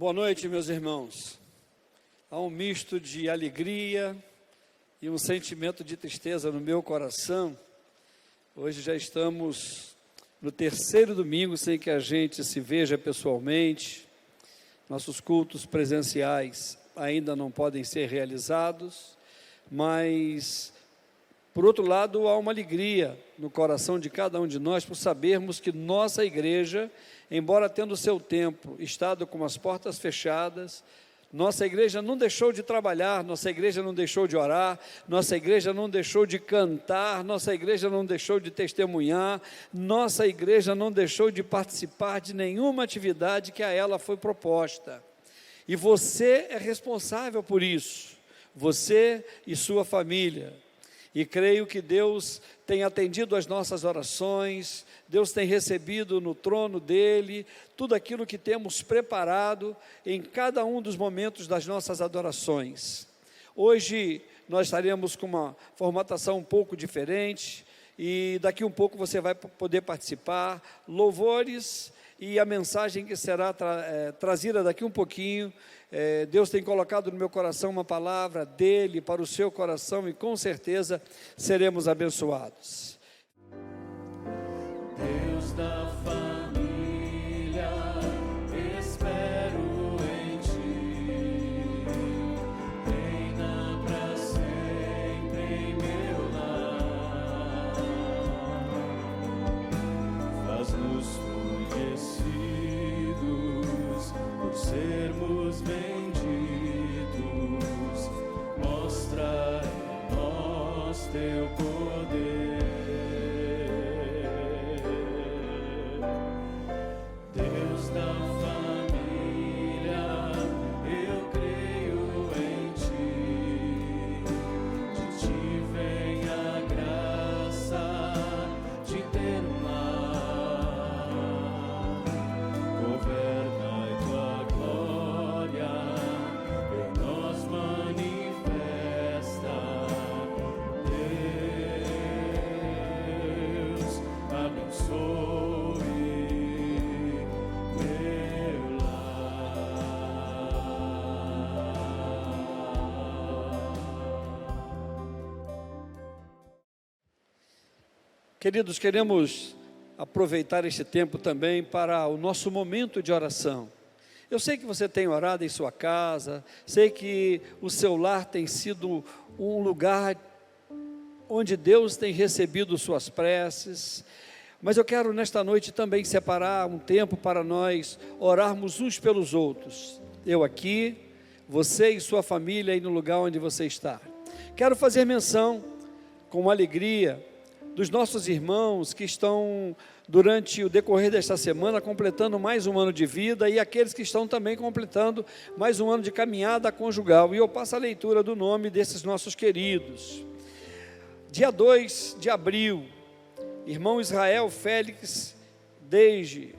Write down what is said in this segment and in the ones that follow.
Boa noite, meus irmãos. Há um misto de alegria e um sentimento de tristeza no meu coração. Hoje já estamos no terceiro domingo sem que a gente se veja pessoalmente. Nossos cultos presenciais ainda não podem ser realizados, mas, por outro lado, há uma alegria no coração de cada um de nós por sabermos que nossa igreja, embora tendo seu tempo estado com as portas fechadas, nossa igreja não deixou de trabalhar, nossa igreja não deixou de orar, nossa igreja não deixou de cantar, nossa igreja não deixou de testemunhar, nossa igreja não deixou de participar de nenhuma atividade que a ela foi proposta. E você é responsável por isso, você e sua família. E creio que Deus tem atendido às nossas orações, Deus tem recebido no trono dEle tudo aquilo que temos preparado em cada um dos momentos das nossas adorações. Hoje nós estaremos com uma formatação um pouco diferente e daqui um pouco você vai poder participar, louvores e a mensagem que será trazida daqui um pouquinho. Deus tem colocado no meu coração uma palavra dEle para o seu coração e com certeza seremos abençoados. Deus da família, espero em Ti, reina pra sempre em meu lar, faz-nos conhecidos por sermos benditos, mostra em nós Teu poder. Deus da família, eu creio em Ti, de Ti vem a graça de ter um lar, governa e Tua glória em nós manifesta. Deus abençoe meu lar. Queridos, queremos aproveitar este tempo também para o nosso momento de oração. Eu sei que você tem orado em sua casa, sei que o seu lar tem sido um lugar onde Deus tem recebido suas preces, mas eu quero nesta noite também separar um tempo para nós orarmos uns pelos outros. Eu aqui, você e sua família aí no lugar onde você está. Quero fazer menção com alegria dos nossos irmãos que estão durante o decorrer desta semana completando mais um ano de vida e aqueles que estão também completando mais um ano de caminhada conjugal. E eu passo a leitura do nome desses nossos queridos. Dia 2 de abril, irmão Israel Félix Deige.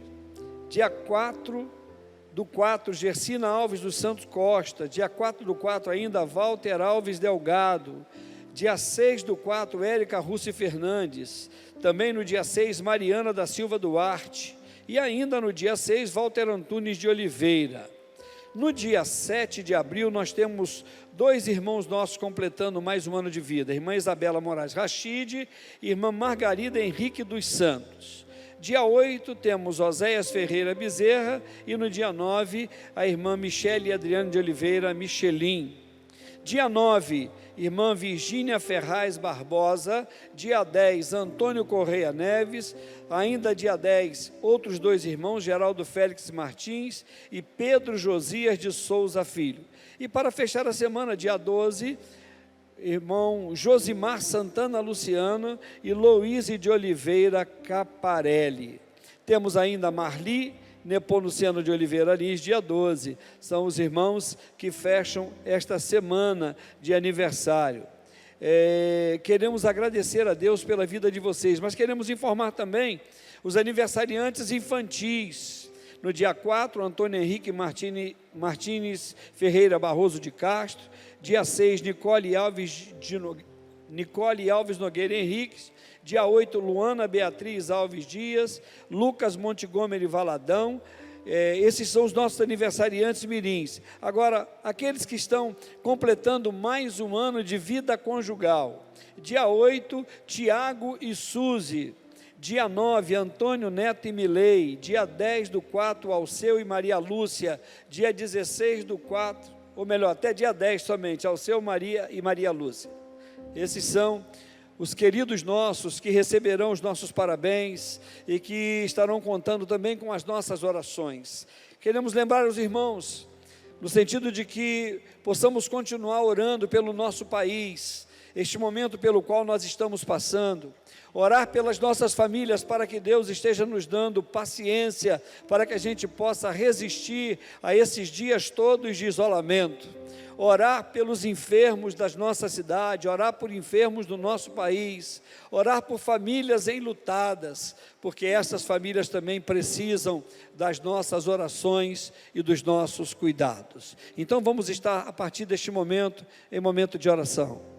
Dia 4/4, Gersina Alves dos Santos Costa. Dia 4/4 ainda, Walter Alves Delgado. Dia 6/4, Érica Russi Fernandes. Também no dia 6, Mariana da Silva Duarte. E ainda no dia 6, Walter Antunes de Oliveira. No dia 7 de abril, nós temos dois irmãos nossos completando mais um ano de vida. Irmã Isabela Moraes Rachid e irmã Margarida Henrique dos Santos. Dia 8, temos Oséias Ferreira Bezerra. E no dia 9, a irmã Michele Adriano de Oliveira Michelin. Dia 9, irmã Virgínia Ferraz Barbosa. Dia 10, Antônio Correia Neves. Ainda dia 10, outros dois irmãos, Geraldo Félix Martins e Pedro Josias de Souza Filho. E para fechar a semana, dia 12, irmão Josimar Santana Luciano e Louise de Oliveira Caparelli. Temos ainda Marli Nepomuceno de Oliveira Lins, dia 12. São os irmãos que fecham esta semana de aniversário. Queremos agradecer a Deus pela vida de vocês, mas queremos informar também os aniversariantes infantis. No dia 4, Antônio Henrique Martins Ferreira Barroso de Castro. Dia 6, Nicole Alves Nogueira Henriques. Dia 8, Luana Beatriz Alves Dias, Lucas Montgomery Valadão. esses são os nossos aniversariantes mirins. Agora, aqueles que estão completando mais um ano de vida conjugal. Dia 8, Tiago e Suzy. Dia 9, Antônio Neto e Milei. Dia 10 do 4, Alceu e Maria Lúcia. Dia 16 do 4, ou melhor, até dia 10 somente, Alceu, Maria e Maria Lúcia. Esses são os queridos nossos que receberão os nossos parabéns e que estarão contando também com as nossas orações. Queremos lembrar os irmãos, no sentido de que possamos continuar orando pelo nosso país, este momento pelo qual nós estamos passando, orar pelas nossas famílias para que Deus esteja nos dando paciência, para que a gente possa resistir a esses dias todos de isolamento, orar pelos enfermos da nossa cidade, orar por enfermos do nosso país, orar por famílias enlutadas, porque essas famílias também precisam das nossas orações e dos nossos cuidados. Então vamos estar a partir deste momento, em momento de oração.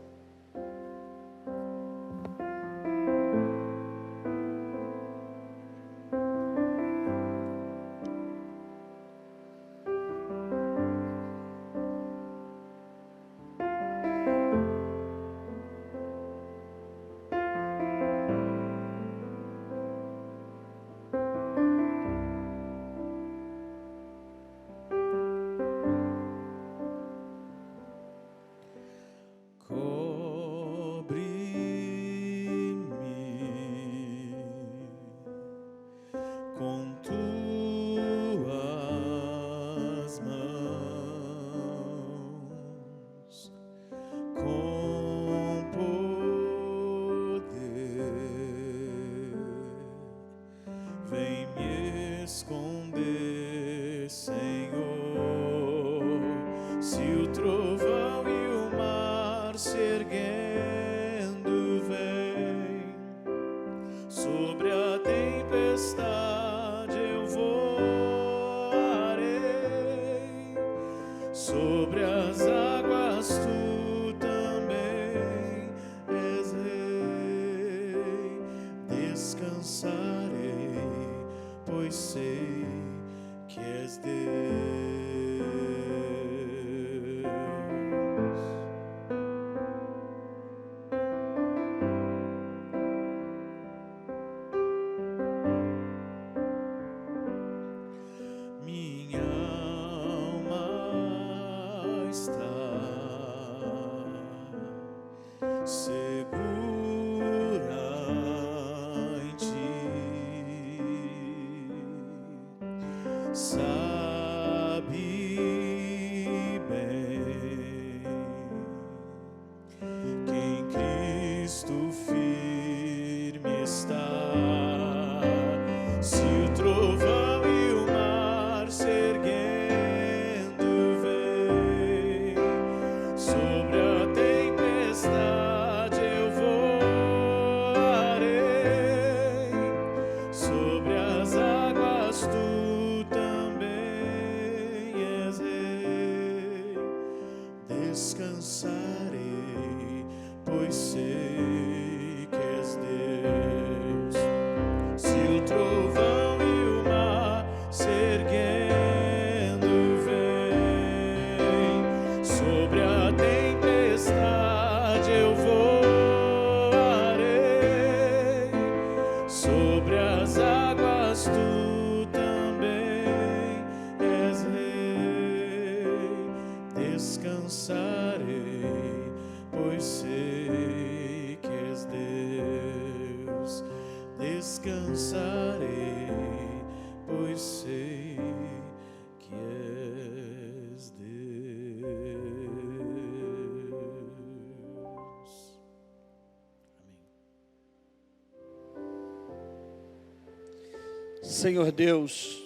Senhor Deus,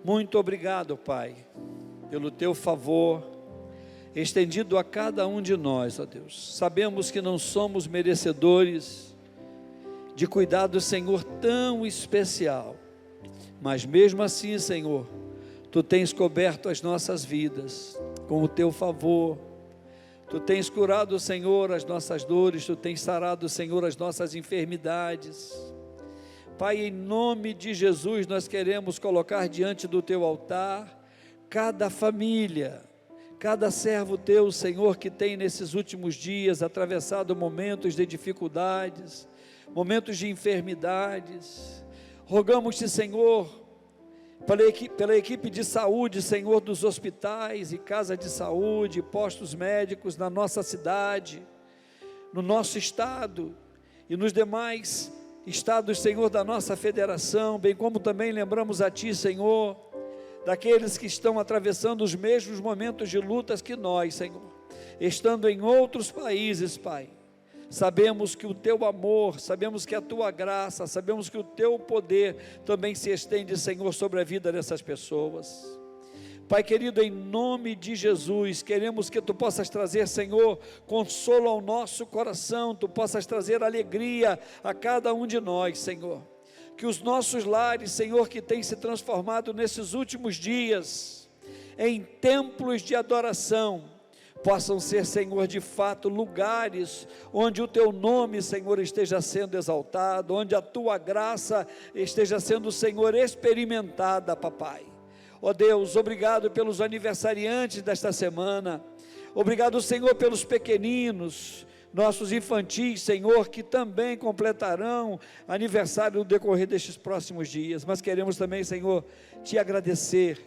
muito obrigado, Pai, pelo teu favor estendido a cada um de nós, ó Deus. Sabemos que não somos merecedores de cuidado, Senhor, tão especial, mas mesmo assim, Senhor, tu tens coberto as nossas vidas com o teu favor. Tu tens curado, Senhor, as nossas dores, tu tens sarado, Senhor, as nossas enfermidades. Pai, em nome de Jesus, nós queremos colocar diante do Teu altar cada família, cada servo Teu, Senhor, que tem nesses últimos dias atravessado momentos de dificuldades, momentos de enfermidades. Rogamos-te, Senhor, pela equipe de saúde, Senhor, dos hospitais e casas de saúde, postos médicos na nossa cidade, no nosso estado e nos demais estados, Senhor, da nossa federação, bem como também lembramos a Ti, Senhor, daqueles que estão atravessando os mesmos momentos de lutas que nós, Senhor, estando em outros países, Pai. Sabemos que o Teu amor, sabemos que a Tua graça, sabemos que o Teu poder também se estende, Senhor, sobre a vida dessas pessoas. Pai querido, em nome de Jesus, queremos que Tu possas trazer, Senhor, consolo ao nosso coração, Tu possas trazer alegria a cada um de nós, Senhor. Que os nossos lares, Senhor, que têm se transformado nesses últimos dias em templos de adoração, possam ser, Senhor, de fato, lugares onde o Teu nome, Senhor, esteja sendo exaltado, onde a Tua graça esteja sendo, Senhor, experimentada, Papai. Ó Deus, obrigado pelos aniversariantes desta semana, obrigado, Senhor, pelos pequeninos, nossos infantis, Senhor, que também completarão aniversário no decorrer destes próximos dias, mas queremos também, Senhor, Te agradecer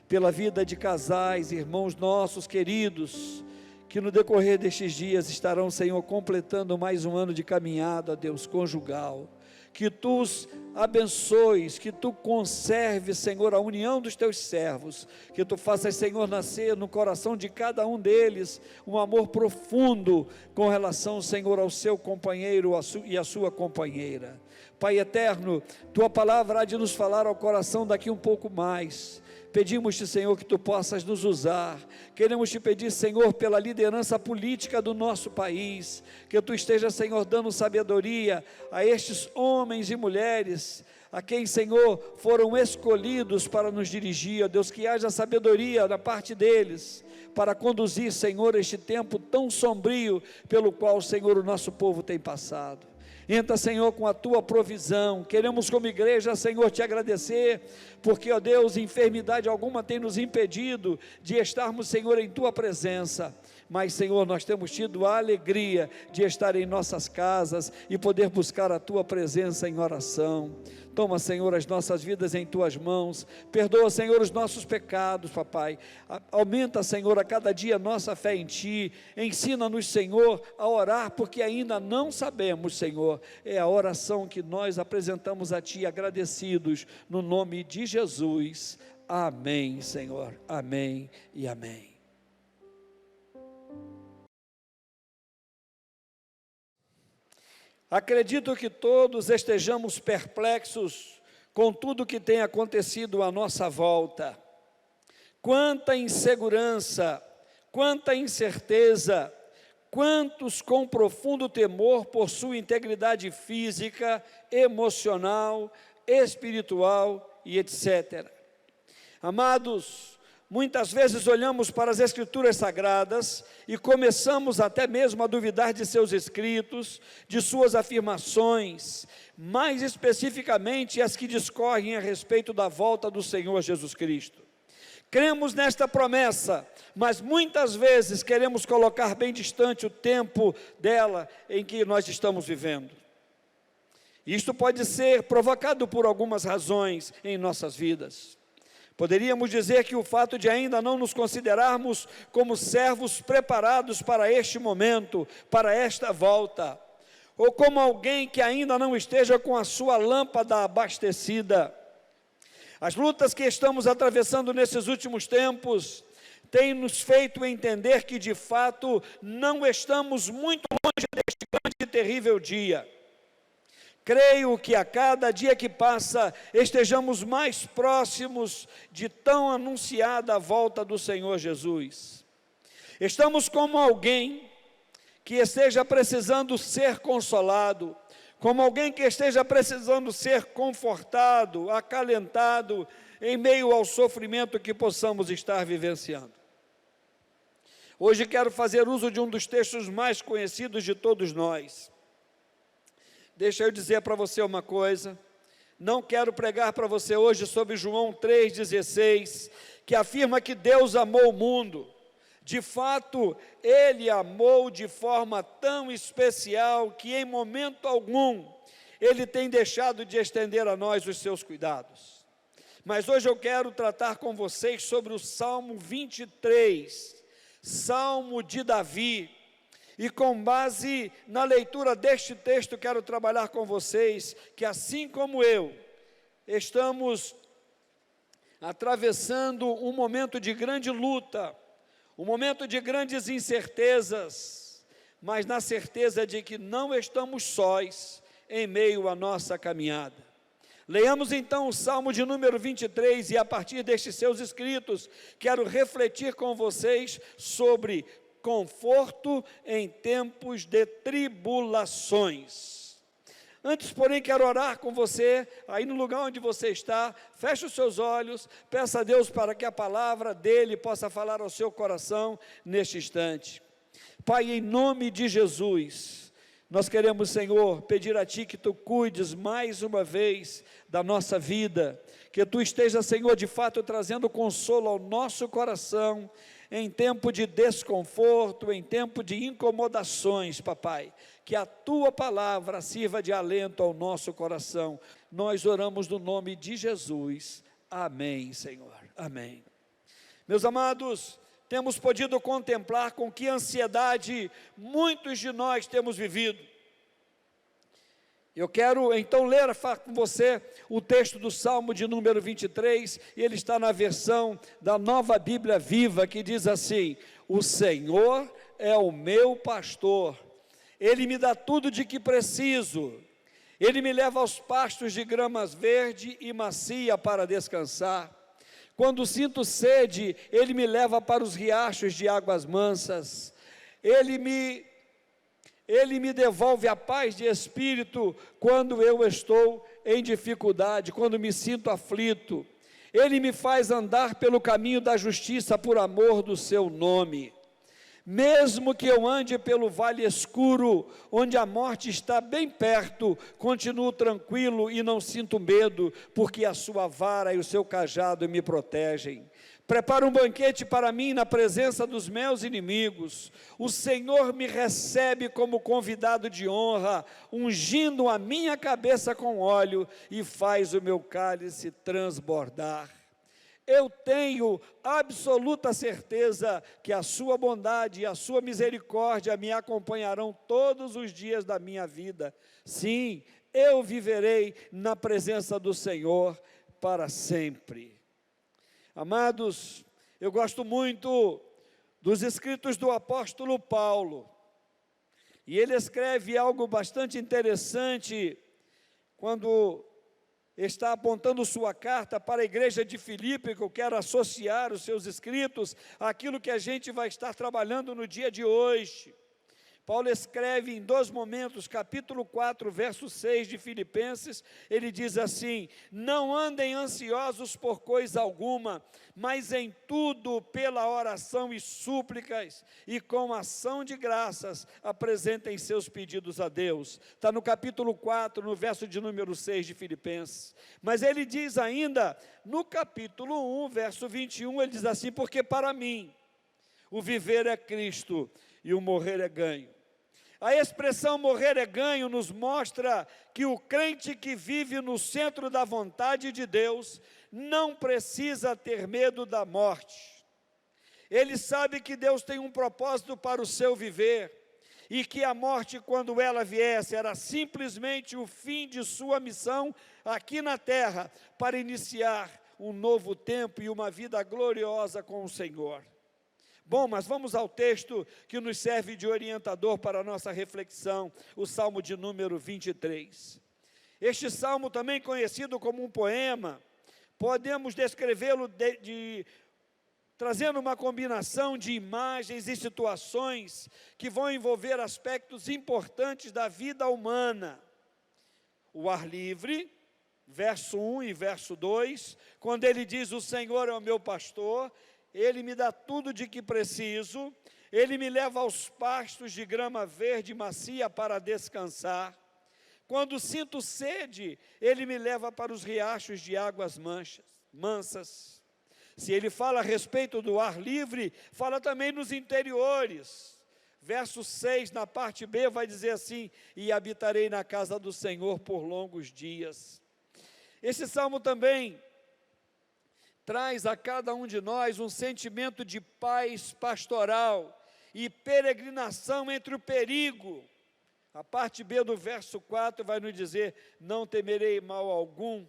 pela vida de casais, irmãos nossos queridos, que no decorrer destes dias estarão, Senhor, completando mais um ano de caminhada, Deus, conjugal. Que Tu os abençoes, que Tu conserves, Senhor, a união dos Teus servos, que Tu faças, Senhor, nascer no coração de cada um deles um amor profundo com relação, Senhor, ao seu companheiro e à sua companheira. Pai eterno, Tua palavra há de nos falar ao coração daqui um pouco mais. Pedimos-te, Senhor, que Tu possas nos usar. Queremos Te pedir, Senhor, pela liderança política do nosso país, que Tu esteja, Senhor, dando sabedoria a estes homens e mulheres, a quem, Senhor, foram escolhidos para nos dirigir, ó Deus, que haja sabedoria da parte deles, para conduzir, Senhor, este tempo tão sombrio, pelo qual, Senhor, o nosso povo tem passado. Entra, Senhor, com a Tua provisão. Queremos como igreja, Senhor, Te agradecer, porque, ó Deus, enfermidade alguma tem nos impedido de estarmos, Senhor, em Tua presença. Mas, Senhor, nós temos tido a alegria de estar em nossas casas e poder buscar a Tua presença em oração. Toma, Senhor, as nossas vidas em Tuas mãos. Perdoa, Senhor, os nossos pecados, Papai. Aumenta, Senhor, a cada dia a nossa fé em Ti. Ensina-nos, Senhor, a orar, porque ainda não sabemos, Senhor. É a oração que nós apresentamos a Ti, agradecidos, no nome de Jesus. Amém, Senhor. Amém e amém. Acredito que todos estejamos perplexos com tudo que tem acontecido à nossa volta. Quanta insegurança, quanta incerteza, quantos com profundo temor por sua integridade física, emocional, espiritual e etc. Amados, muitas vezes olhamos para as Escrituras Sagradas e começamos até mesmo a duvidar de seus escritos, de suas afirmações, mais especificamente as que discorrem a respeito da volta do Senhor Jesus Cristo. Cremos nesta promessa, mas muitas vezes queremos colocar bem distante o tempo dela em que nós estamos vivendo. Isto pode ser provocado por algumas razões em nossas vidas. Poderíamos dizer que o fato de ainda não nos considerarmos como servos preparados para este momento, para esta volta, ou como alguém que ainda não esteja com a sua lâmpada abastecida. As lutas que estamos atravessando nesses últimos tempos têm nos feito entender que de fato não estamos muito longe deste grande e terrível dia. Creio que a cada dia que passa, estejamos mais próximos de tão anunciada a volta do Senhor Jesus. Estamos como alguém que esteja precisando ser consolado, como alguém que esteja precisando ser confortado, acalentado, em meio ao sofrimento que possamos estar vivenciando. Hoje quero fazer uso de um dos textos mais conhecidos de todos nós. Deixa eu dizer para você uma coisa, Não quero pregar para você hoje sobre João 3,16, que afirma que Deus amou o mundo. De fato, Ele amou de forma tão especial que em momento algum Ele tem deixado de estender a nós os seus cuidados. Mas hoje eu quero tratar com vocês sobre o Salmo 23, Salmo de Davi, e com base na leitura deste texto quero trabalhar com vocês que assim como eu, estamos atravessando um momento de grande luta, um momento de grandes incertezas, mas na certeza de que não estamos sós em meio à nossa caminhada. Leiamos então o Salmo de número 23 e a partir destes seus escritos, quero refletir com vocês sobre conforto em tempos de tribulações. Antes, porém, quero orar com você, aí no lugar onde você está, feche os seus olhos, peça a Deus para que a palavra dEle possa falar ao seu coração neste instante. Pai, em nome de Jesus, nós queremos, Senhor, pedir a Ti que Tu cuides mais uma vez da nossa vida, que Tu esteja, Senhor, de fato trazendo consolo ao nosso coração, em tempo de desconforto, em tempo de incomodações, papai, que a Tua palavra sirva de alento ao nosso coração. Nós oramos no nome de Jesus. Amém, Senhor. Amém. Meus amados, temos podido contemplar com que ansiedade muitos de nós temos vivido. Eu quero então ler com você o texto do Salmo de número 23, e ele está na versão da Nova Bíblia Viva, que diz assim: o Senhor é o meu pastor, Ele me dá tudo de que preciso, Ele me leva aos pastos de gramas verde e macia para descansar. Quando sinto sede, Ele me leva para os riachos de águas mansas. Ele me devolve a paz de espírito quando eu estou em dificuldade, quando me sinto aflito. Ele me faz andar pelo caminho da justiça por amor do seu nome. Mesmo que eu ande pelo vale escuro, onde a morte está bem perto, continuo tranquilo e não sinto medo, porque a sua vara e o seu cajado me protegem. Prepara um banquete para mim na presença dos meus inimigos. O Senhor me recebe como convidado de honra, ungindo a minha cabeça com óleo e faz o meu cálice transbordar. Eu tenho absoluta certeza que a sua bondade e a sua misericórdia me acompanharão todos os dias da minha vida. Sim, eu viverei na presença do Senhor para sempre. Amados, eu gosto muito dos escritos do apóstolo Paulo, e ele escreve algo bastante interessante quando está apontando sua carta para a igreja de Filipe, que eu quero associar os seus escritos àquilo que a gente vai estar trabalhando no dia de hoje. Paulo escreve em dois momentos, capítulo 4, verso 6 de Filipenses, ele diz assim: não andem ansiosos por coisa alguma, mas em tudo pela oração e súplicas, e com ação de graças, apresentem seus pedidos a Deus. Está no capítulo 4, no verso de número 6 de Filipenses. Mas ele diz ainda, no capítulo 1, verso 21, ele diz assim: porque para mim, o viver é Cristo, e o morrer é ganho. A expressão morrer é ganho nos mostra que o crente que vive no centro da vontade de Deus não precisa ter medo da morte. Ele sabe que Deus tem um propósito para o seu viver e que a morte, quando ela viesse, era simplesmente o fim de sua missão aqui na terra para iniciar um novo tempo e uma vida gloriosa com o Senhor. Bom, mas vamos ao texto que nos serve de orientador para a nossa reflexão, o Salmo de número 23. Este salmo, também conhecido como um poema, podemos descrevê-lo trazendo uma combinação de imagens e situações que vão envolver aspectos importantes da vida humana. O ar livre, verso 1 e verso 2, quando ele diz: o Senhor é o meu pastor, Ele me dá tudo de que preciso, Ele me leva aos pastos de grama verde e macia para descansar. Quando sinto sede, ele me leva para os riachos de águas mansas. Se ele fala a respeito do ar livre, fala também nos interiores. Verso 6, na parte B, vai dizer assim: e habitarei na casa do Senhor por longos dias. Esse salmo também traz a cada um de nós um sentimento de paz pastoral e peregrinação entre o perigo. A parte B do verso 4 vai nos dizer: não temerei mal algum,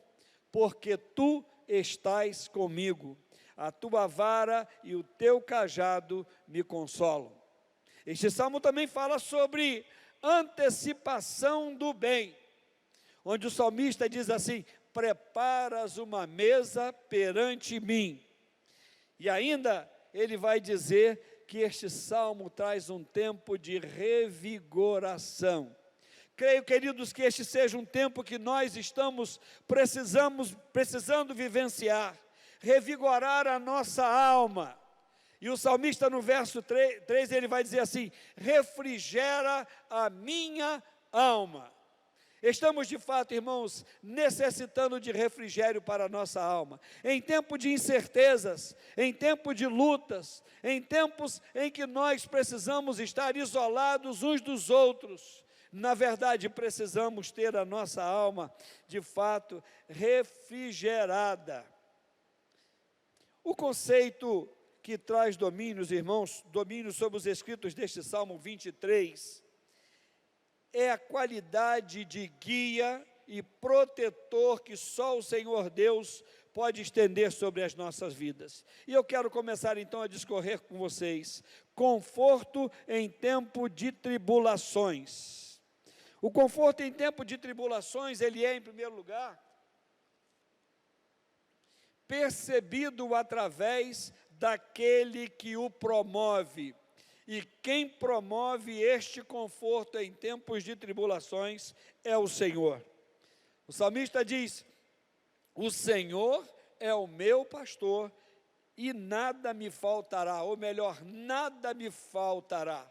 porque tu estás comigo, a tua vara e o teu cajado me consolam. Este salmo também fala sobre antecipação do bem, onde o salmista diz assim: preparas uma mesa perante mim. E ainda ele vai dizer que este salmo traz um tempo de revigoração. Creio, queridos, que este seja um tempo que nós estamos precisando vivenciar, revigorar a nossa alma. E o salmista no verso 3, ele vai dizer assim: refrigera a minha alma. Estamos de fato, irmãos, necessitando de refrigério para a nossa alma. Em tempo de incertezas, em tempo de lutas, em tempos em que nós precisamos estar isolados uns dos outros, na verdade precisamos ter a nossa alma, de fato, refrigerada. O conceito que traz domínios, irmãos, domínio sobre os escritos deste Salmo 23, é a qualidade de guia e protetor que só o Senhor Deus pode estender sobre as nossas vidas. E eu quero começar então a discorrer com vocês, conforto em tempo de tribulações. O conforto em tempo de tribulações, ele é, em primeiro lugar, percebido através daquele que o promove. E quem promove este conforto em tempos de tribulações é o Senhor. O salmista diz: o Senhor é o meu pastor e nada me faltará, ou melhor, nada me faltará.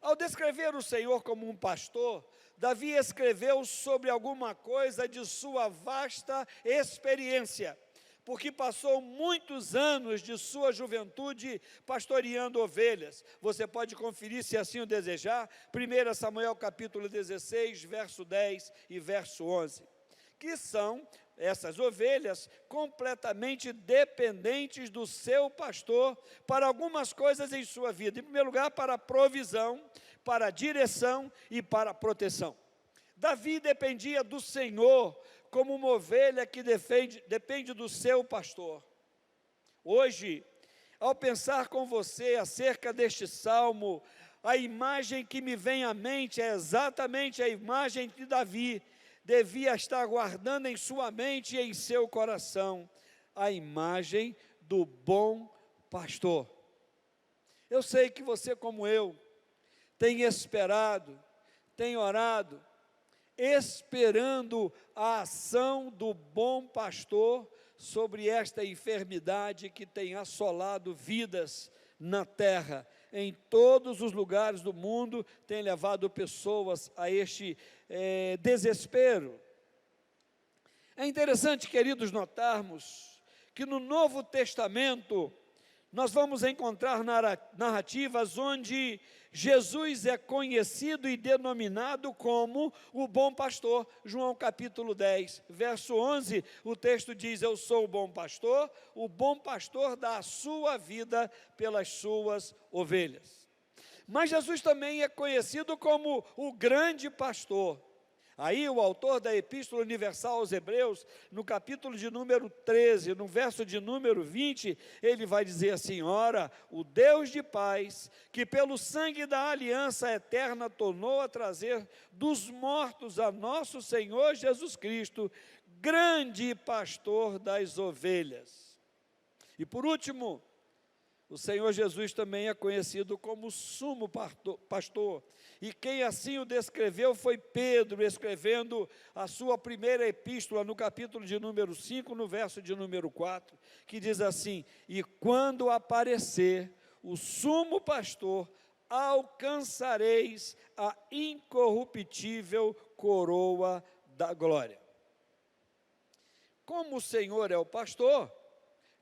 Ao descrever o Senhor como um pastor, Davi escreveu sobre alguma coisa de sua vasta experiência, porque passou muitos anos de sua juventude pastoreando ovelhas. Você pode conferir, se assim o desejar, 1 Samuel capítulo 16, verso 10 e verso 11, que são essas ovelhas completamente dependentes do seu pastor para algumas coisas em sua vida. Em primeiro lugar, para a provisão, para a direção e para a proteção. Davi dependia do Senhor como uma ovelha que depende do seu pastor. Hoje, ao pensar com você acerca deste salmo, a imagem que me vem à mente é exatamente a imagem que Davi devia estar guardando em sua mente e em seu coração, a imagem do bom pastor. Eu sei que você, como eu, tem esperado, tem orado, esperando a ação do bom pastor sobre esta enfermidade que tem assolado vidas na terra, em todos os lugares do mundo, tem levado pessoas a este desespero. É interessante, queridos, notarmos que no Novo Testamento nós vamos encontrar narrativas onde Jesus é conhecido e denominado como o bom pastor. João capítulo 10, verso 11, o texto diz: eu sou o bom pastor dá a sua vida pelas suas ovelhas. Mas Jesus também é conhecido como o grande pastor. Aí o autor da Epístola Universal aos Hebreus, no capítulo de número 13, no verso de número 20, ele vai dizer assim: ora, o Deus de paz, que pelo sangue da aliança eterna tornou a trazer dos mortos a nosso Senhor Jesus Cristo, grande pastor das ovelhas. E por último, o Senhor Jesus também é conhecido como sumo pastor, e quem assim o descreveu foi Pedro, escrevendo a sua primeira epístola, no capítulo de número 5, no verso de número 4, que diz assim: e quando aparecer o sumo pastor, alcançareis a incorruptível coroa da glória. Como o Senhor é o pastor,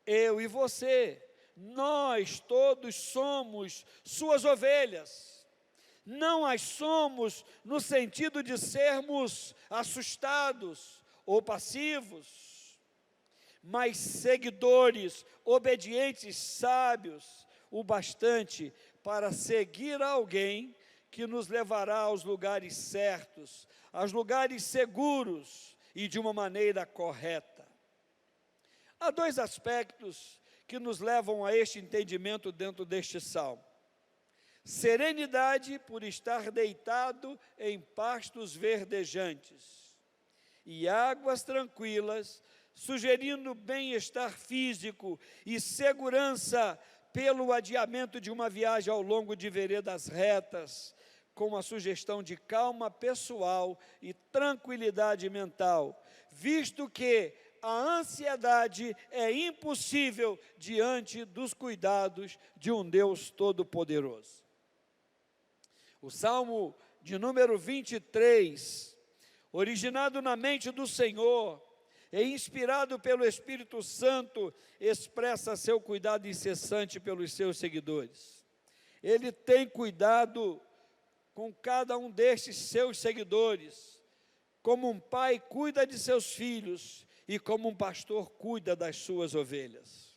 eu e você, nós todos somos suas ovelhas. Não as somos no sentido de sermos assustados ou passivos, mas seguidores, obedientes, sábios, o bastante para seguir alguém que nos levará aos lugares certos, aos lugares seguros e de uma maneira correta. Há dois aspectos que nos levam a este entendimento dentro deste salmo. Serenidade por estar deitado em pastos verdejantes e águas tranquilas, sugerindo bem-estar físico e segurança pelo adiamento de uma viagem ao longo de veredas retas, com a sugestão de calma pessoal e tranquilidade mental, visto que a ansiedade é impossível diante dos cuidados de um Deus Todo-Poderoso. O Salmo de número 23, originado na mente do Senhor e inspirado pelo Espírito Santo, expressa seu cuidado incessante pelos seus seguidores. Ele tem cuidado com cada um destes seus seguidores, como um pai cuida de seus filhos e como um pastor cuida das suas ovelhas.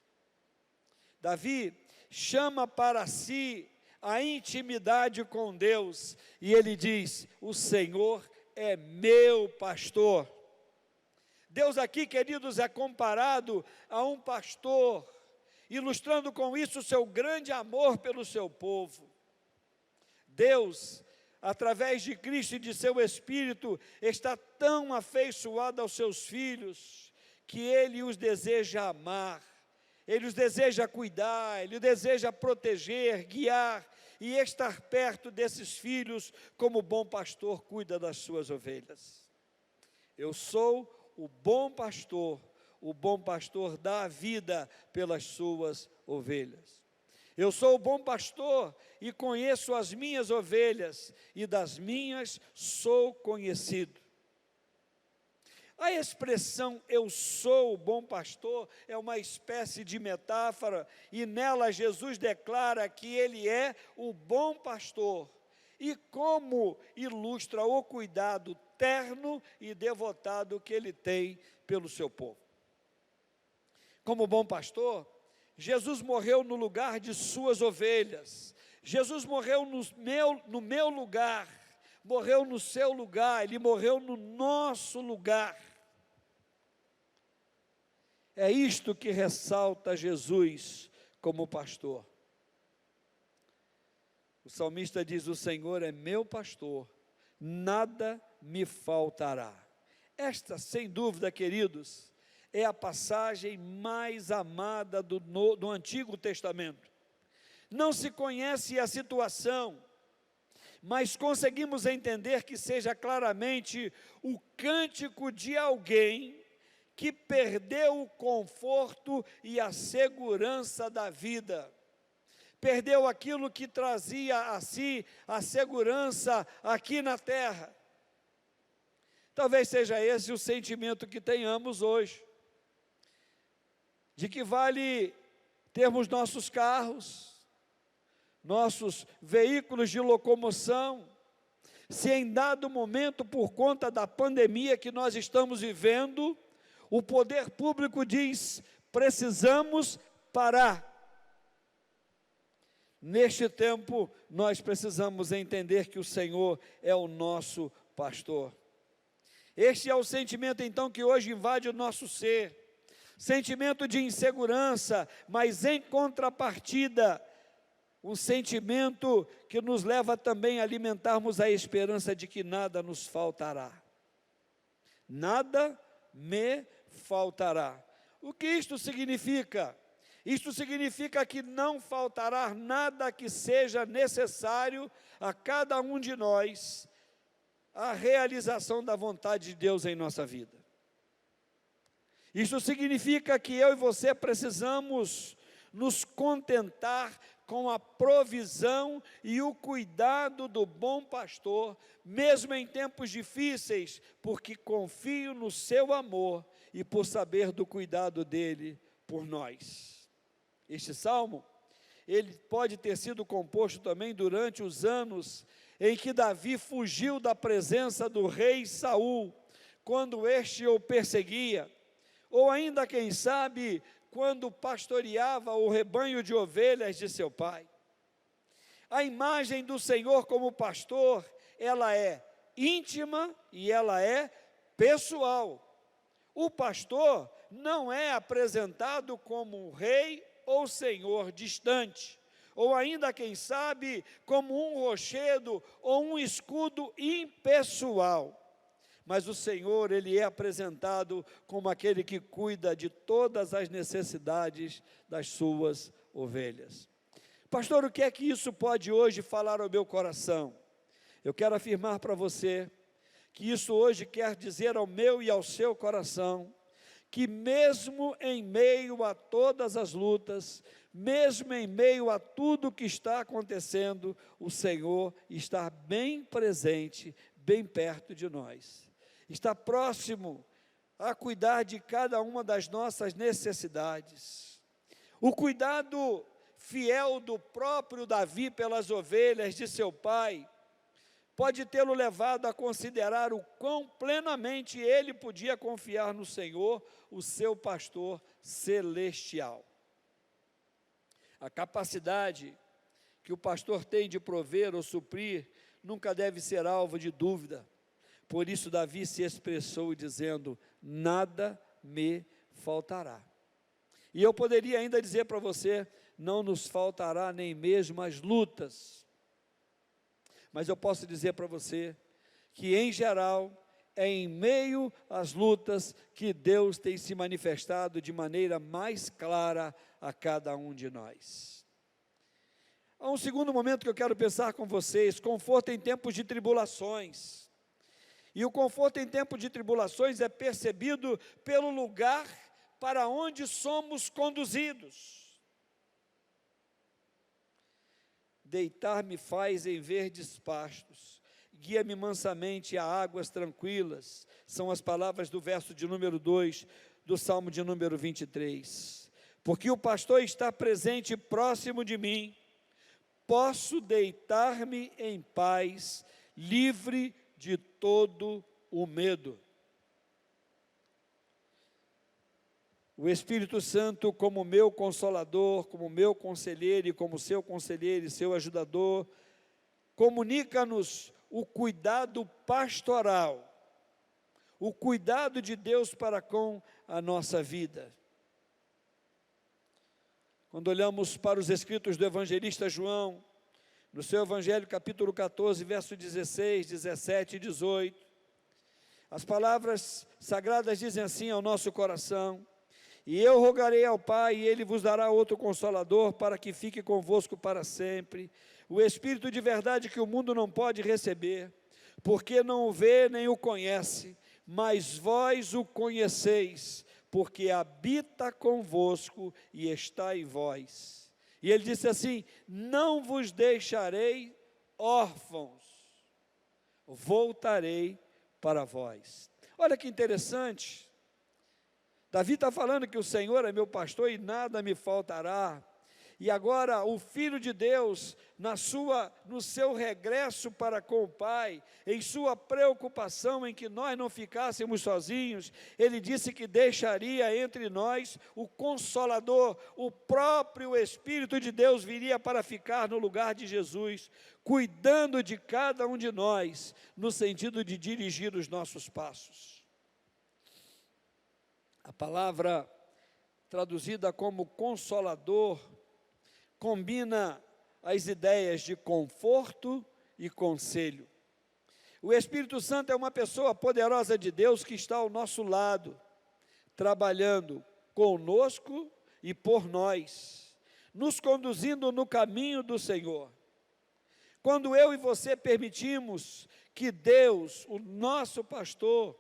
Davi chama para si a intimidade com Deus, e ele diz: o Senhor é meu pastor. Deus aqui, queridos, é comparado a um pastor, ilustrando com isso o seu grande amor pelo seu povo. Deus, através de Cristo e de seu Espírito, está tão afeiçoado aos seus filhos, que Ele os deseja amar, Ele os deseja cuidar, Ele os deseja proteger, guiar e estar perto desses filhos, como o bom pastor cuida das suas ovelhas. Eu sou o bom pastor dá a vida pelas suas ovelhas. Eu sou o bom pastor e conheço as minhas ovelhas, e das minhas sou conhecido. A expressão eu sou o bom pastor é uma espécie de metáfora, e nela Jesus declara que Ele é o bom pastor, e como ilustra o cuidado terno e devotado que Ele tem pelo seu povo. Como bom pastor, Jesus morreu no lugar de suas ovelhas. Jesus morreu no meu lugar, morreu no seu lugar, Ele morreu no nosso lugar. É isto que ressalta Jesus como pastor. O salmista diz: o Senhor é meu pastor, nada me faltará. Esta, sem dúvida, queridos, é a passagem mais amada do Antigo Testamento. Não se conhece a situação, mas conseguimos entender que seja claramente o cântico de alguém que perdeu o conforto e a segurança da vida. Perdeu aquilo que trazia a si a segurança aqui na terra. Talvez seja esse o sentimento que tenhamos hoje, de que vale termos nossos carros, nossos veículos de locomoção, se em dado momento, por conta da pandemia que nós estamos vivendo, o poder público diz: precisamos parar. Neste tempo, nós precisamos entender que o Senhor é o nosso pastor. Este é o sentimento, então, que hoje invade o nosso ser. Sentimento de insegurança, mas em contrapartida, um sentimento que nos leva também a alimentarmos a esperança de que nada nos faltará. Nada me faltará. O que isto significa? Isto significa que não faltará nada que seja necessário a cada um de nós, a realização da vontade de Deus em nossa vida. Isso significa que eu e você precisamos nos contentar com a provisão e o cuidado do bom pastor, mesmo em tempos difíceis, porque confio no seu amor e por saber do cuidado dele por nós. Este salmo, ele pode ter sido composto também durante os anos em que Davi fugiu da presença do rei Saul, quando este o perseguia, ou ainda, quem sabe, quando pastoreava o rebanho de ovelhas de seu pai. A imagem do Senhor como pastor, ela é íntima e ela é pessoal. O pastor não é apresentado como um rei ou senhor distante, ou ainda, quem sabe, como um rochedo ou um escudo impessoal. Mas o Senhor, ele é apresentado como aquele que cuida de todas as necessidades das suas ovelhas. Pastor, o que é que isso pode hoje falar ao meu coração? Eu quero afirmar para você que isso hoje quer dizer ao meu e ao seu coração, que mesmo em meio a todas as lutas, mesmo em meio a tudo que está acontecendo, o Senhor está bem presente, bem perto de nós. Está próximo a cuidar de cada uma das nossas necessidades. O cuidado fiel do próprio Davi pelas ovelhas de seu pai, pode tê-lo levado a considerar o quão plenamente ele podia confiar no Senhor, o seu pastor celestial. A capacidade que o pastor tem de prover ou suprir nunca deve ser alvo de dúvida. Por isso Davi se expressou dizendo: nada me faltará. E eu poderia ainda dizer para você: não nos faltará nem mesmo as lutas. Mas eu posso dizer para você que, em geral, é em meio às lutas que Deus tem se manifestado de maneira mais clara a cada um de nós. Há um segundo momento que eu quero pensar com vocês: conforto em tempos de tribulações. E o conforto em tempo de tribulações é percebido pelo lugar para onde somos conduzidos. Deitar-me faz em verdes pastos, guia-me mansamente a águas tranquilas, são as palavras do verso de número 2, do Salmo de número 23. Porque o pastor está presente próximo de mim, posso deitar-me em paz, livre de todo o medo. O Espírito Santo, como meu consolador, como meu conselheiro e como seu conselheiro e seu ajudador, comunica-nos o cuidado pastoral, o cuidado de Deus para com a nossa vida. Quando olhamos para os escritos do evangelista João, no seu evangelho capítulo 14, verso 16, 17 e 18, as palavras sagradas dizem assim ao nosso coração: e eu rogarei ao Pai, e Ele vos dará outro Consolador, para que fique convosco para sempre, o Espírito de verdade que o mundo não pode receber, porque não o vê nem o conhece, mas vós o conheceis, porque habita convosco e está em vós. E ele disse assim: não vos deixarei órfãos, voltarei para vós. Olha que interessante, Davi está falando que o Senhor é meu pastor e nada me faltará. E agora o Filho de Deus, no seu regresso para com o Pai, em sua preocupação em que nós não ficássemos sozinhos, ele disse que deixaria entre nós o Consolador, o próprio Espírito de Deus viria para ficar no lugar de Jesus, cuidando de cada um de nós, no sentido de dirigir os nossos passos. A palavra traduzida como Consolador combina as ideias de conforto e conselho. O Espírito Santo é uma pessoa poderosa de Deus que está ao nosso lado, trabalhando conosco e por nós, nos conduzindo no caminho do Senhor. Quando eu e você permitimos que Deus, o nosso pastor,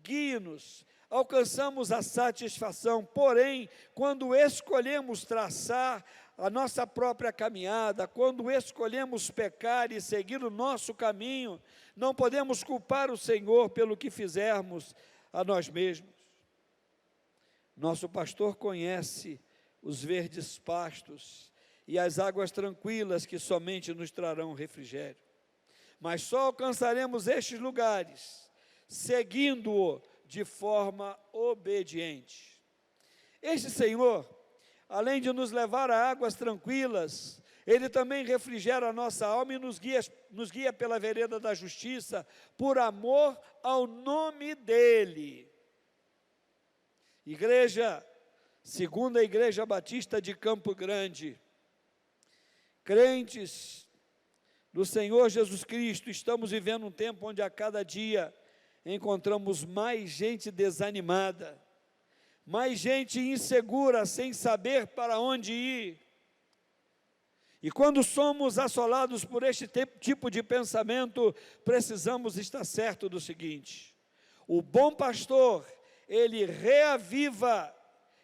guie-nos, alcançamos a satisfação. Porém, quando escolhemos traçar a nossa própria caminhada, quando escolhemos pecar e seguir o nosso caminho, não podemos culpar o Senhor pelo que fizermos a nós mesmos. Nosso pastor conhece os verdes pastos e as águas tranquilas que somente nos trarão refrigério. Mas só alcançaremos estes lugares seguindo-o de forma obediente. Este Senhor, além de nos levar a águas tranquilas, Ele também refrigera a nossa alma e nos guia pela vereda da justiça, por amor ao nome dEle. Igreja, segunda Igreja Batista de Campo Grande, crentes do Senhor Jesus Cristo, estamos vivendo um tempo onde a cada dia encontramos mais gente desanimada, mais gente insegura, sem saber para onde ir. E quando somos assolados por este tipo de pensamento, precisamos estar certo do seguinte: o bom pastor, ele reaviva,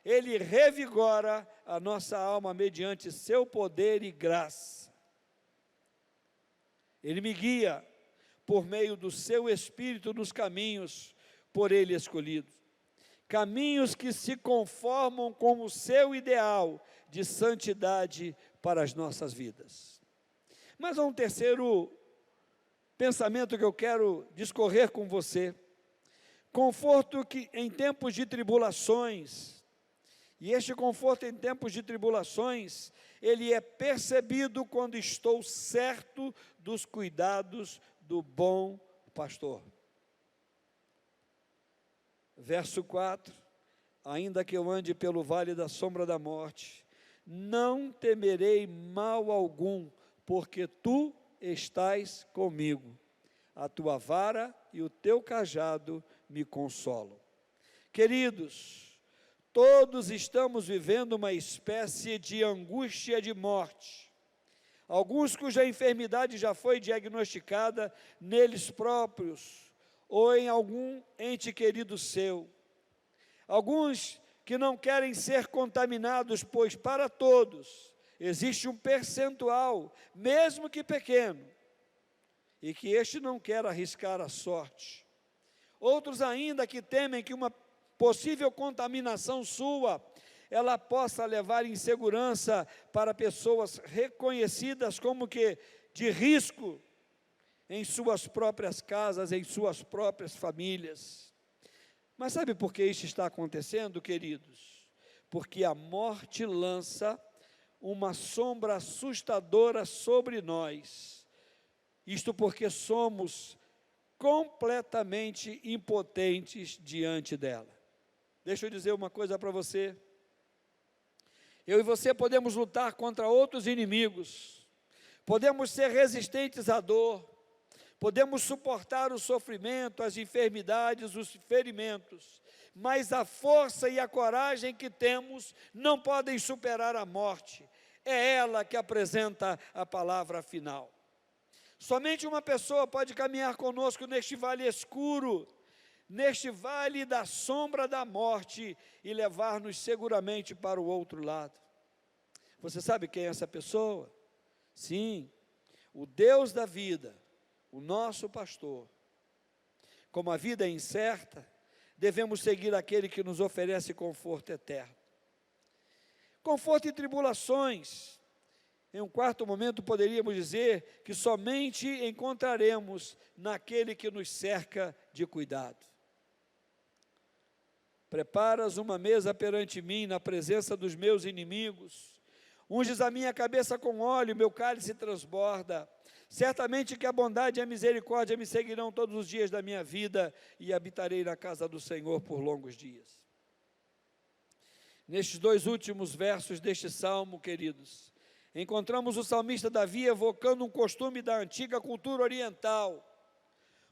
ele revigora a nossa alma mediante seu poder e graça. Ele me guia por meio do seu Espírito nos caminhos por ele escolhidos. Caminhos que se conformam com o seu ideal de santidade para as nossas vidas. Mas há um terceiro pensamento que eu quero discorrer com você. Conforto que em tempos de tribulações, e este conforto em tempos de tribulações, ele é percebido quando estou certo dos cuidados do bom pastor. Verso 4, ainda que eu ande pelo vale da sombra da morte, não temerei mal algum, porque tu estás comigo, a tua vara e o teu cajado me consolam. Queridos, todos estamos vivendo uma espécie de angústia de morte. Alguns cuja enfermidade já foi diagnosticada neles próprios, ou em algum ente querido seu. Alguns que não querem ser contaminados, pois para todos existe um percentual, mesmo que pequeno, e que este não quer arriscar a sorte. Outros ainda que temem que uma possível contaminação sua, ela possa levar insegurança para pessoas reconhecidas como que de risco, em suas próprias casas, em suas próprias famílias. Mas sabe por que isso está acontecendo, queridos? Porque a morte lança uma sombra assustadora sobre nós. Isto porque somos completamente impotentes diante dela. Deixa eu dizer uma coisa para você. Eu e você podemos lutar contra outros inimigos, podemos ser resistentes à dor, podemos suportar o sofrimento, as enfermidades, os ferimentos, mas a força e a coragem que temos não podem superar a morte. É ela que apresenta a palavra final. Somente uma pessoa pode caminhar conosco neste vale escuro, neste vale da sombra da morte, e levar-nos seguramente para o outro lado. Você sabe quem é essa pessoa? Sim, o Deus da vida, o nosso pastor. Como a vida é incerta, devemos seguir aquele que nos oferece conforto eterno. Conforto em tribulações. Em um quarto momento poderíamos dizer que somente encontraremos naquele que nos cerca de cuidado. Preparas uma mesa perante mim na presença dos meus inimigos, unges a minha cabeça com óleo, meu cálice transborda. Certamente que a bondade e a misericórdia me seguirão todos os dias da minha vida, e habitarei na casa do Senhor por longos dias. Nestes dois últimos versos deste salmo, queridos, encontramos o salmista Davi evocando um costume da antiga cultura oriental,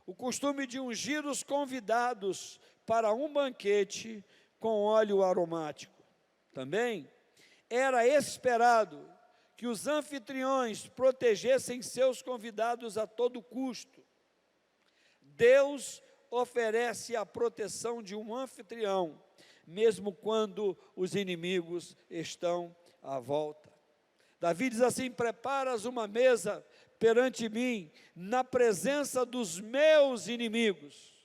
o costume de ungir os convidados para um banquete com óleo aromático. Também era esperado que os anfitriões protegessem seus convidados a todo custo. Deus oferece a proteção de um anfitrião, mesmo quando os inimigos estão à volta. Davi diz assim: preparas uma mesa perante mim, na presença dos meus inimigos.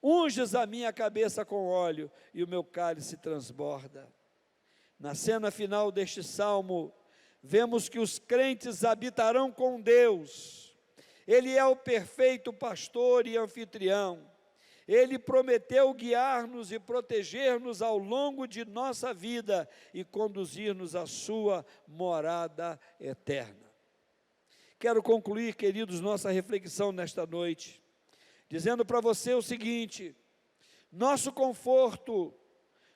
Unges a minha cabeça com óleo e o meu cálice transborda. Na cena final deste salmo, vemos que os crentes habitarão com Deus. Ele é o perfeito pastor e anfitrião. Ele prometeu guiar-nos e proteger-nos ao longo de nossa vida e conduzir-nos à sua morada eterna. Quero concluir, queridos, nossa reflexão nesta noite, dizendo para você o seguinte: nosso conforto,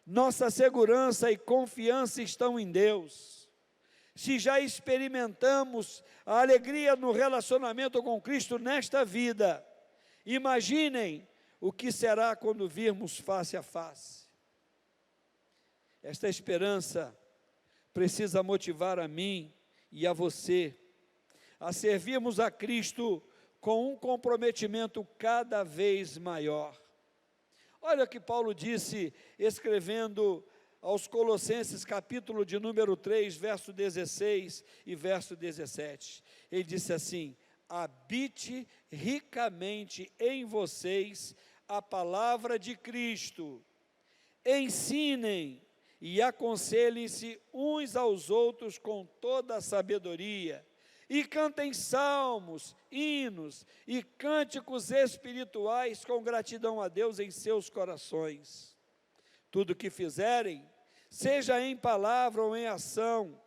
nossa segurança e confiança estão em Deus. Se já experimentamos a alegria no relacionamento com Cristo nesta vida, imaginem o que será quando virmos face a face. Esta esperança precisa motivar a mim e a você a servirmos a Cristo com um comprometimento cada vez maior. Olha o que Paulo disse, escrevendo aos Colossenses, capítulo de número 3, verso 16 e verso 17. Ele disse assim: habite ricamente em vocês a palavra de Cristo, ensinem e aconselhem-se uns aos outros com toda a sabedoria, e cantem salmos, hinos e cânticos espirituais com gratidão a Deus em seus corações. Tudo o que fizerem, seja em palavra ou em ação,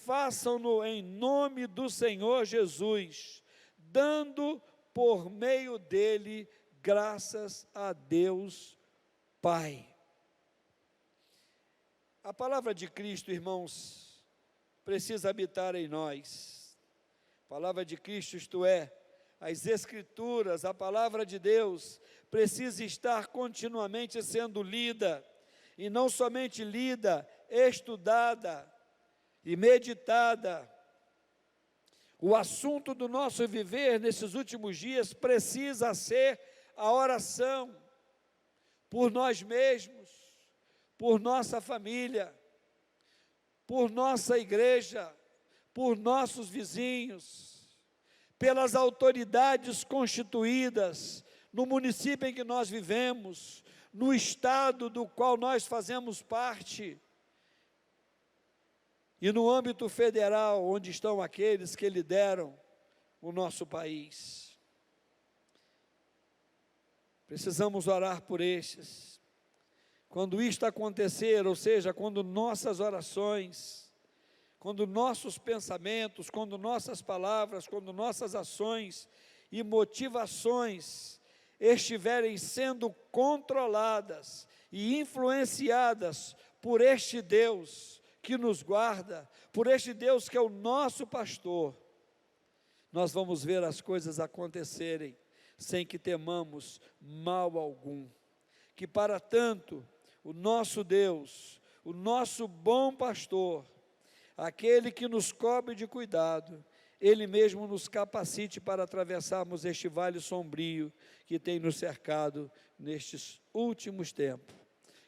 façam-no em nome do Senhor Jesus, dando por meio dele graças a Deus Pai. A palavra de Cristo, irmãos, precisa habitar em nós. A palavra de Cristo, isto é, as Escrituras, a palavra de Deus, precisa estar continuamente sendo lida, e não somente lida, estudada e meditada. O assunto do nosso viver nesses últimos dias precisa ser a oração por nós mesmos, por nossa família, por nossa igreja, por nossos vizinhos, pelas autoridades constituídas no município em que nós vivemos, no estado do qual nós fazemos parte, e no âmbito federal, onde estão aqueles que lideram o nosso país. Precisamos orar por estes. Quando isto acontecer, ou seja, quando nossas orações, quando nossos pensamentos, quando nossas palavras, quando nossas ações e motivações estiverem sendo controladas e influenciadas por este Deus que nos guarda, por este Deus que é o nosso pastor, nós vamos ver as coisas acontecerem sem que temamos mal algum. Que para tanto, o nosso Deus, o nosso bom pastor, aquele que nos cobre de cuidado, Ele mesmo nos capacite para atravessarmos este vale sombrio que tem nos cercado nestes últimos tempos.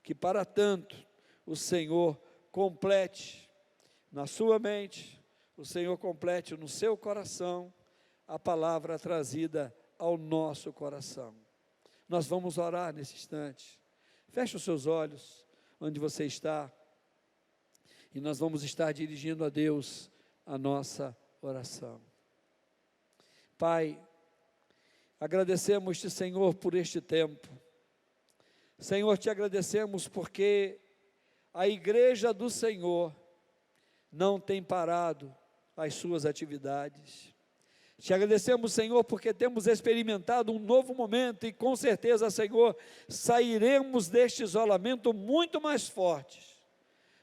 Que para tanto, o Senhor complete na sua mente, o Senhor complete no seu coração a palavra trazida ao nosso coração. Nós vamos orar nesse instante. Feche os seus olhos onde você está, e nós vamos estar dirigindo a Deus a nossa oração. Pai, agradecemos-te, Senhor, por este tempo. Senhor, te agradecemos porque a igreja do Senhor não tem parado as suas atividades. Te agradecemos, Senhor, porque temos experimentado um novo momento e com certeza, Senhor, sairemos deste isolamento muito mais fortes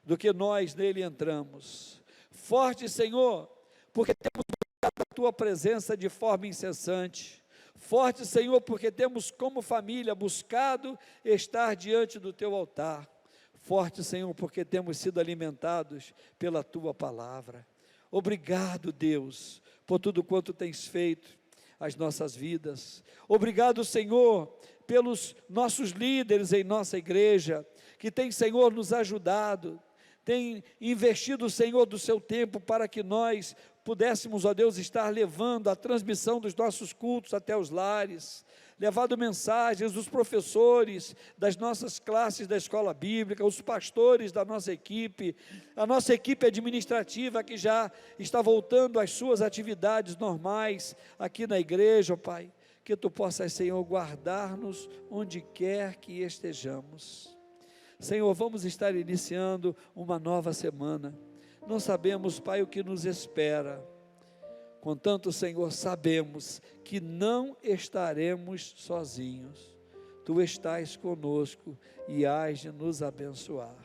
do que nós nele entramos. Fortes, Senhor, porque temos buscado a Tua presença de forma incessante. Forte, Senhor, porque temos como família buscado estar diante do Teu altar. Forte, Senhor, porque temos sido alimentados pela Tua palavra. Obrigado, Deus, por tudo quanto tens feito as nossas vidas. Obrigado, Senhor, pelos nossos líderes em nossa igreja, que têm, Senhor, nos ajudado, tem investido, Senhor, do seu tempo para que nós pudéssemos, ó Deus, estar levando a transmissão dos nossos cultos até os lares, levado mensagens dos professores das nossas classes da escola bíblica, os pastores da nossa equipe, a nossa equipe administrativa que já está voltando às suas atividades normais aqui na igreja, ó Pai, que Tu possas, Senhor, guardar-nos onde quer que estejamos. Senhor, vamos estar iniciando uma nova semana, não sabemos, Pai, o que nos espera, contanto, Senhor, sabemos que não estaremos sozinhos, Tu estás conosco e hás de nos abençoar.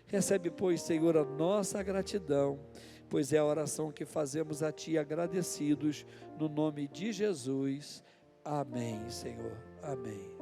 Recebe, pois, Senhor, a nossa gratidão, pois é a oração que fazemos a Ti agradecidos, no nome de Jesus. Amém, Senhor. Amém.